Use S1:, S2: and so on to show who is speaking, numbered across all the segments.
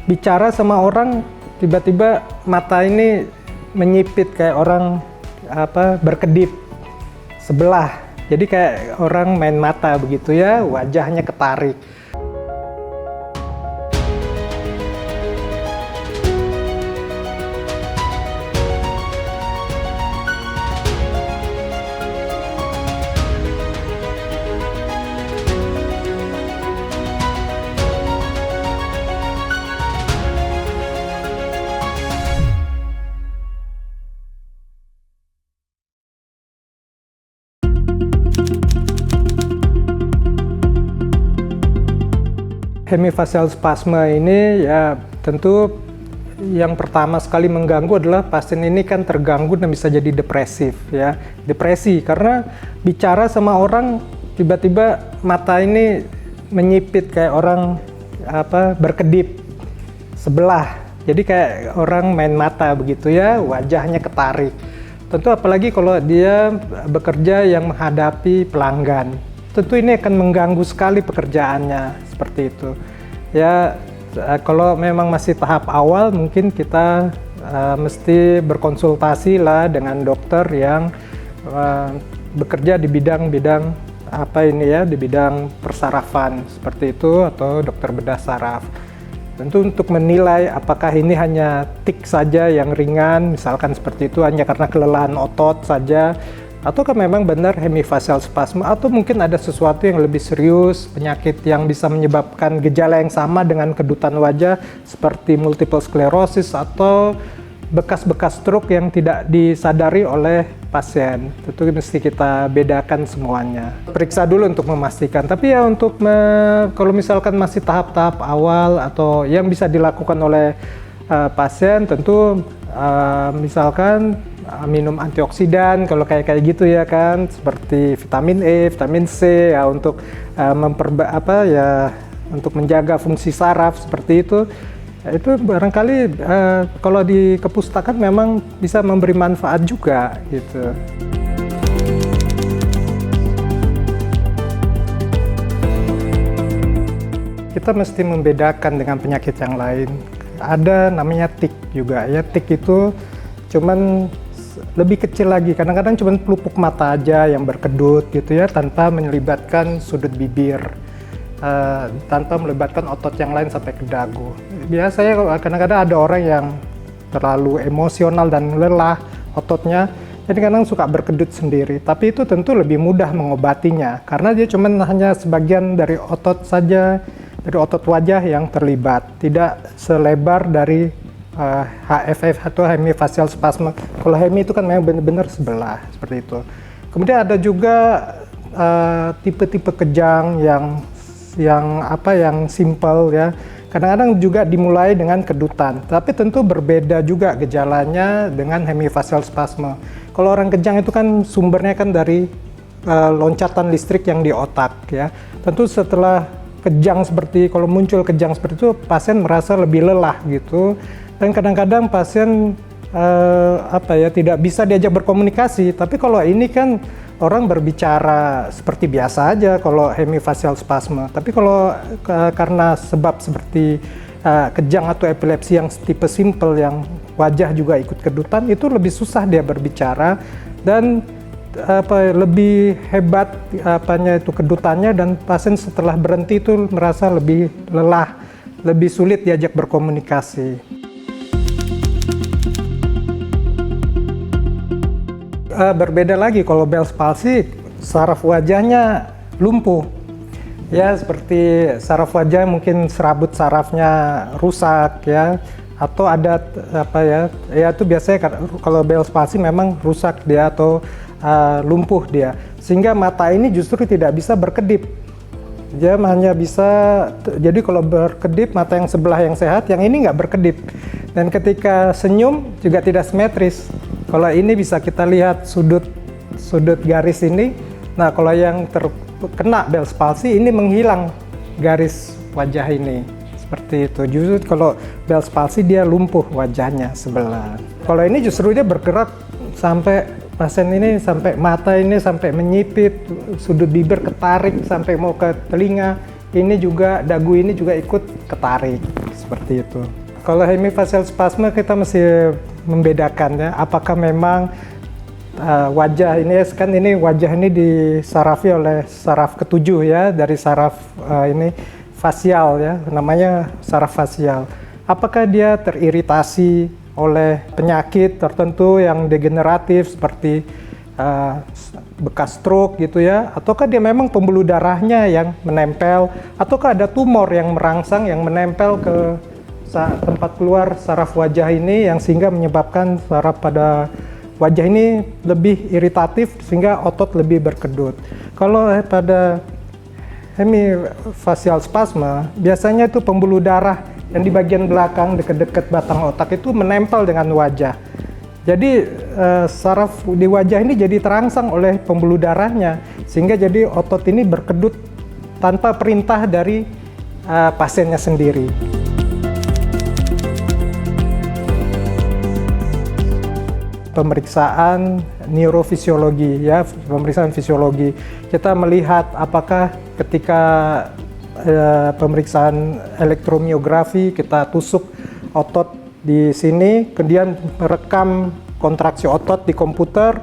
S1: bicara sama orang, tiba-tiba mata ini menyipit kayak orang berkedip sebelah. Jadi kayak orang main mata begitu ya, wajahnya ketarik. Hemifacial spasme ini ya tentu yang pertama sekali mengganggu adalah pasien ini kan terganggu dan bisa jadi depresif ya. Depresi karena bicara sama orang tiba-tiba mata ini menyipit kayak orang berkedip sebelah. Jadi kayak orang main mata begitu ya, wajahnya ketarik. Tentu apalagi kalau dia bekerja yang menghadapi pelanggan. Tentu ini akan mengganggu sekali pekerjaannya seperti itu. Ya, kalau memang masih tahap awal mungkin kita mesti berkonsultasi lah dengan dokter yang bekerja di bidang-bidang di bidang persarafan seperti itu atau dokter bedah saraf. Tentu untuk menilai apakah ini hanya tik saja yang ringan, misalkan seperti itu hanya karena kelelahan otot saja, ataukah memang benar hemifacial spasme, atau mungkin ada sesuatu yang lebih serius, penyakit yang bisa menyebabkan gejala yang sama dengan kedutan wajah seperti multiple sclerosis atau bekas-bekas stroke yang tidak disadari oleh pasien. Tentu mesti kita bedakan semuanya. Periksa dulu untuk memastikan. Tapi ya untuk kalau misalkan masih tahap-tahap awal atau yang bisa dilakukan oleh pasien, tentu misalkan minum antioksidan kalau kayak gitu ya kan, seperti vitamin E, vitamin C ya untuk untuk menjaga fungsi saraf seperti itu. Itu barangkali kalau di kepustakaan memang bisa memberi manfaat juga gitu. Kita mesti membedakan dengan penyakit yang lain. Ada namanya tik juga ya, tik itu cuman lebih kecil lagi, kadang-kadang cuma pelupuk mata aja yang berkedut gitu ya, tanpa melibatkan sudut bibir, tanpa melibatkan otot yang lain sampai ke dagu. Biasanya kadang-kadang ada orang yang terlalu emosional dan lelah ototnya, jadi kadang suka berkedut sendiri, tapi itu tentu lebih mudah mengobatinya karena dia cuma hanya sebagian dari otot saja, dari otot wajah yang terlibat, tidak selebar dari HFF atau hemifacial spasme. Kalau hemi itu kan memang benar-benar sebelah seperti itu. Kemudian ada juga tipe-tipe kejang yang simple ya. Kadang-kadang juga dimulai dengan kedutan, tapi tentu berbeda juga gejalanya dengan hemifacial spasme. Kalau orang kejang itu kan sumbernya kan dari loncatan listrik yang di otak ya. Tentu setelah kalau muncul kejang seperti itu, pasien merasa lebih lelah gitu. Dan kadang-kadang pasien tidak bisa diajak berkomunikasi. Tapi kalau ini kan orang berbicara seperti biasa aja kalau hemifacial spasme. Tapi kalau karena sebab seperti kejang atau epilepsi yang tipe simple yang wajah juga ikut kedutan, itu lebih susah dia berbicara dan lebih hebat itu kedutannya, dan pasien setelah berhenti itu merasa lebih lelah, lebih sulit diajak berkomunikasi. Berbeda lagi kalau Bell's palsy, saraf wajahnya lumpuh. Ya, seperti saraf wajah mungkin serabut sarafnya rusak ya, atau ada itu biasanya kalau Bell's palsy memang rusak dia atau lumpuh dia, sehingga mata ini justru tidak bisa berkedip. Dia hanya bisa, jadi kalau berkedip mata yang sebelah yang sehat, yang ini nggak berkedip, dan ketika senyum juga tidak simetris. Kalau ini bisa kita lihat sudut garis ini. Nah, kalau yang terkena Bell's palsy ini menghilang garis wajah ini. Seperti itu. Justru kalau Bell's palsy dia lumpuh wajahnya sebelah. Kalau ini justru dia bergerak sampai pasien ini, sampai mata ini sampai menyipit, sudut bibir ketarik sampai mau ke telinga. Ini juga dagu ini juga ikut ketarik. seperti itu. Kalau hemifacial spasme kita mesti membedakan ya, apakah memang wajah ini kan ini wajah ini disarafi oleh saraf ketujuh ya, dari saraf ini fasial ya, namanya saraf fasial. Apakah dia teriritasi oleh penyakit tertentu yang degeneratif seperti bekas stroke gitu ya, ataukah dia memang pembuluh darahnya yang menempel, ataukah ada tumor yang merangsang yang menempel ke tempat keluar saraf wajah ini yang sehingga menyebabkan saraf pada wajah ini lebih iritatif sehingga otot lebih berkedut. Kalau pada hemifacial spasme biasanya itu pembuluh darah yang di bagian belakang dekat-dekat batang otak itu menempel dengan wajah. Jadi saraf di wajah ini jadi terangsang oleh pembuluh darahnya sehingga jadi otot ini berkedut tanpa perintah dari pasiennya sendiri. Pemeriksaan neurofisiologi ya, pemeriksaan fisiologi. Kita melihat apakah ketika pemeriksaan elektromiografi kita tusuk otot di sini, kemudian merekam kontraksi otot di komputer,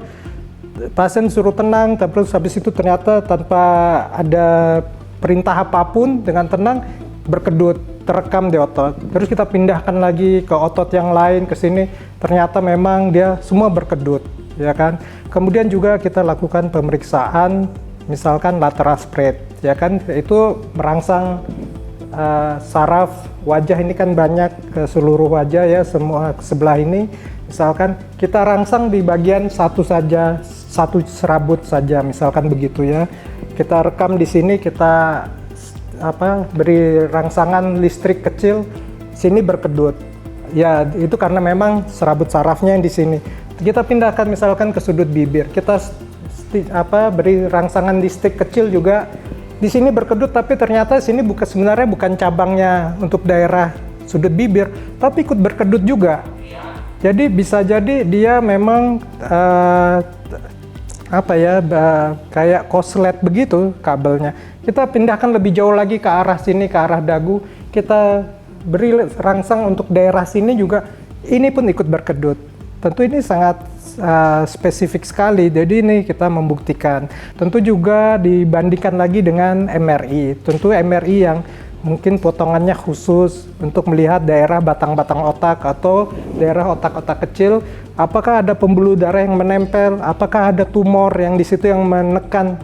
S1: pasien suruh tenang, terus habis itu ternyata tanpa ada perintah apapun dengan tenang berkedut, terekam di otot. Terus kita pindahkan lagi ke otot yang lain ke sini, ternyata memang dia semua berkedut, ya kan. Kemudian juga kita lakukan pemeriksaan, misalkan lateral spread, ya kan, itu merangsang saraf wajah ini kan banyak ke seluruh wajah ya, semua sebelah ini. Misalkan kita rangsang di bagian satu saja, satu serabut saja, misalkan begitu ya. Kita rekam di sini, kita beri rangsangan listrik kecil, sini berkedut. Ya, itu karena memang serabut sarafnya yang di sini. Kita pindahkan misalkan ke sudut bibir, kita beri rangsangan listrik kecil juga. Di sini berkedut, tapi ternyata sini sebenarnya bukan cabangnya untuk daerah sudut bibir, tapi ikut berkedut juga. Jadi bisa jadi dia memang kayak korslet begitu kabelnya. Kita pindahkan lebih jauh lagi ke arah sini, ke arah dagu. Kita beri rangsang untuk daerah sini juga, ini pun ikut berkedut. Tentu ini sangat spesifik sekali, jadi ini kita membuktikan. Tentu juga dibandingkan lagi dengan MRI. Tentu MRI yang mungkin potongannya khusus untuk melihat daerah batang-batang otak atau daerah otak-otak kecil. Apakah ada pembuluh darah yang menempel? Apakah ada tumor yang di situ yang menekan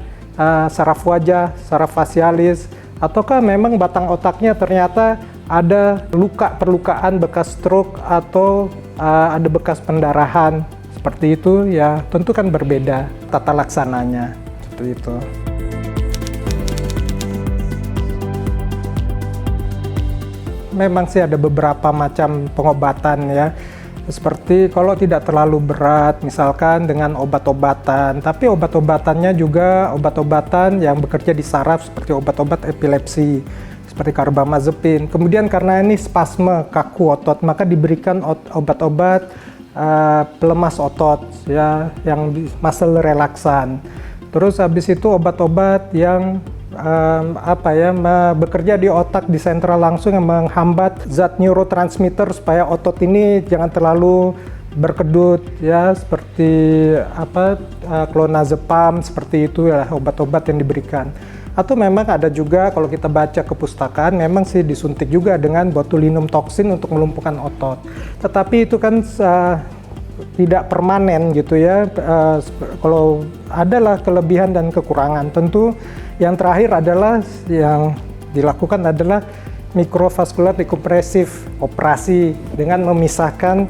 S1: saraf wajah, saraf fasialis? Ataukah memang batang otaknya ternyata ada perlukaan bekas stroke atau ada bekas pendarahan? Seperti itu ya, tentu kan berbeda tata laksananya, seperti itu. Memang sih ada beberapa macam pengobatan ya, seperti kalau tidak terlalu berat misalkan dengan obat-obatan, tapi obat-obatannya juga obat-obatan yang bekerja di saraf seperti obat-obat epilepsi seperti karbamazepin. Kemudian karena ini spasme kaku otot, maka diberikan obat-obat pelemas otot ya, yang muscle relaksan. Terus habis itu obat-obat yang bekerja di otak, di sentral langsung, yang menghambat zat neurotransmitter supaya otot ini jangan terlalu berkedut ya, seperti clonazepam, seperti itu ya obat-obat yang diberikan. Atau memang ada juga kalau kita baca ke pustakaan, memang sih disuntik juga dengan botulinum toksin untuk melumpuhkan otot. Tetapi itu kan tidak permanen gitu ya. Kalau adalah kelebihan dan kekurangan. Tentu yang terakhir adalah yang dilakukan adalah microvascular decompressive operasi dengan memisahkan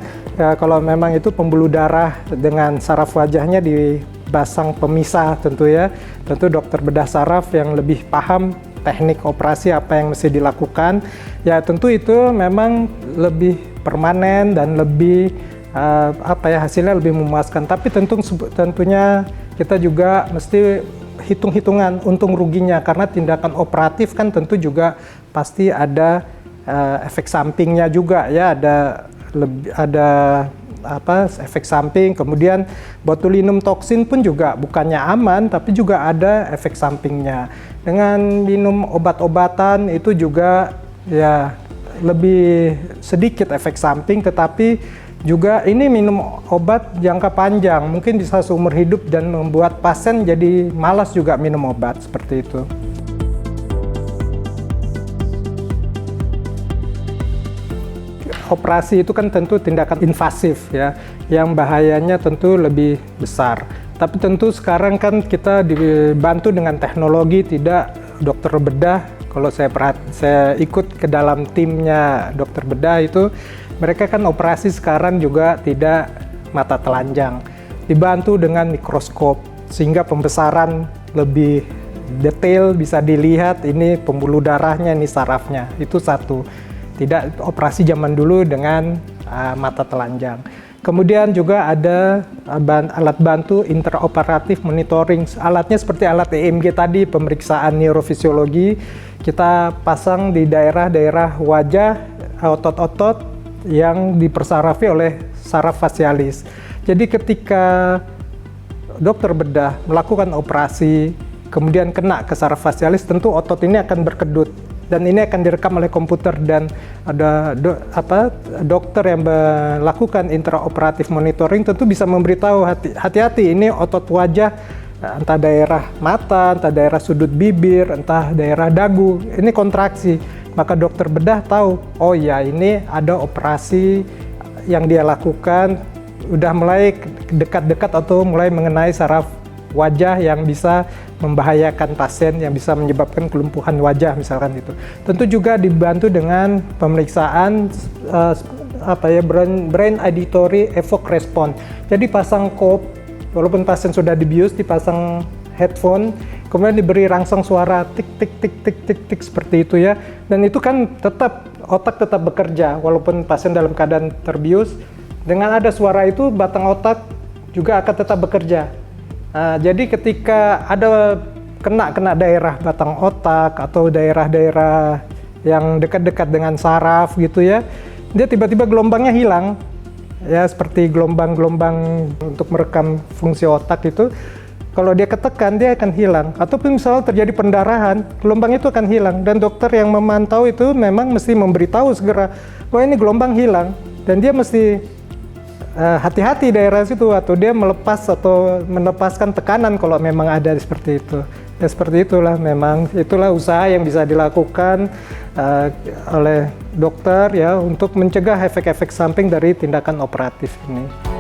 S1: kalau memang itu pembuluh darah dengan saraf wajahnya dipasang pemisah tentu ya. Tentu dokter bedah saraf yang lebih paham teknik operasi apa yang mesti dilakukan. Ya tentu itu memang lebih permanen dan lebih hasilnya lebih memuaskan. Tapi tentunya kita juga mesti hitung-hitungan untung ruginya, karena tindakan operatif kan tentu juga pasti ada efek sampingnya juga ya, ada efek samping. Kemudian botulinum toksin pun juga bukannya aman, tapi juga ada efek sampingnya. Dengan minum obat-obatan itu juga ya lebih sedikit efek samping, tetapi juga ini minum obat jangka panjang, mungkin bisa seumur hidup dan membuat pasien jadi malas juga minum obat seperti itu. Operasi itu kan tentu tindakan invasif ya, yang bahayanya tentu lebih besar. Tapi tentu sekarang kan kita dibantu dengan teknologi, tidak dokter bedah. Kalau saya ikut ke dalam timnya dokter bedah itu, mereka kan operasi sekarang juga tidak mata telanjang. Dibantu dengan mikroskop, sehingga pembesaran lebih detail, bisa dilihat ini pembuluh darahnya, ini sarafnya. Itu satu. Tidak operasi zaman dulu dengan mata telanjang. Kemudian juga ada alat bantu intraoperatif monitoring. Alatnya seperti alat EMG tadi, pemeriksaan neurofisiologi. Kita pasang di daerah-daerah wajah, otot-otot yang dipersarafi oleh saraf fasialis. Jadi ketika dokter bedah melakukan operasi, kemudian kena ke saraf fasialis, tentu otot ini akan berkedut. Dan ini akan direkam oleh komputer, dan ada dokter yang melakukan intraoperatif monitoring tentu bisa memberitahu hati-hati ini otot wajah, entah daerah mata, entah daerah sudut bibir, entah daerah dagu, ini kontraksi. Maka dokter bedah tahu, oh ya ini ada operasi yang dia lakukan, udah mulai dekat-dekat atau mulai mengenai saraf wajah yang bisa membahayakan pasien, yang bisa menyebabkan kelumpuhan wajah misalkan itu. Tentu juga dibantu dengan pemeriksaan brain auditory evok response. Jadi pasang kop, walaupun pasien sudah dibius, dipasang headphone, kemudian diberi rangsang suara tik tik tik tik tik tik seperti itu ya. Dan itu kan tetap otak tetap bekerja walaupun pasien dalam keadaan terbius. Dengan ada suara itu, batang otak juga akan tetap bekerja. Jadi ketika ada kena daerah batang otak atau daerah-daerah yang dekat-dekat dengan saraf gitu ya, dia tiba-tiba gelombangnya hilang ya, seperti gelombang-gelombang untuk merekam fungsi otak itu. Kalau dia ketekan, dia akan hilang. Ataupun misalnya terjadi pendarahan, gelombang itu akan hilang. Dan dokter yang memantau itu memang mesti memberitahu segera, wah ini gelombang hilang, dan dia mesti hati-hati daerah situ, atau dia melepas atau melepaskan tekanan kalau memang ada seperti itu. Ya seperti itulah, memang itulah usaha yang bisa dilakukan oleh dokter ya untuk mencegah efek-efek samping dari tindakan operatif ini.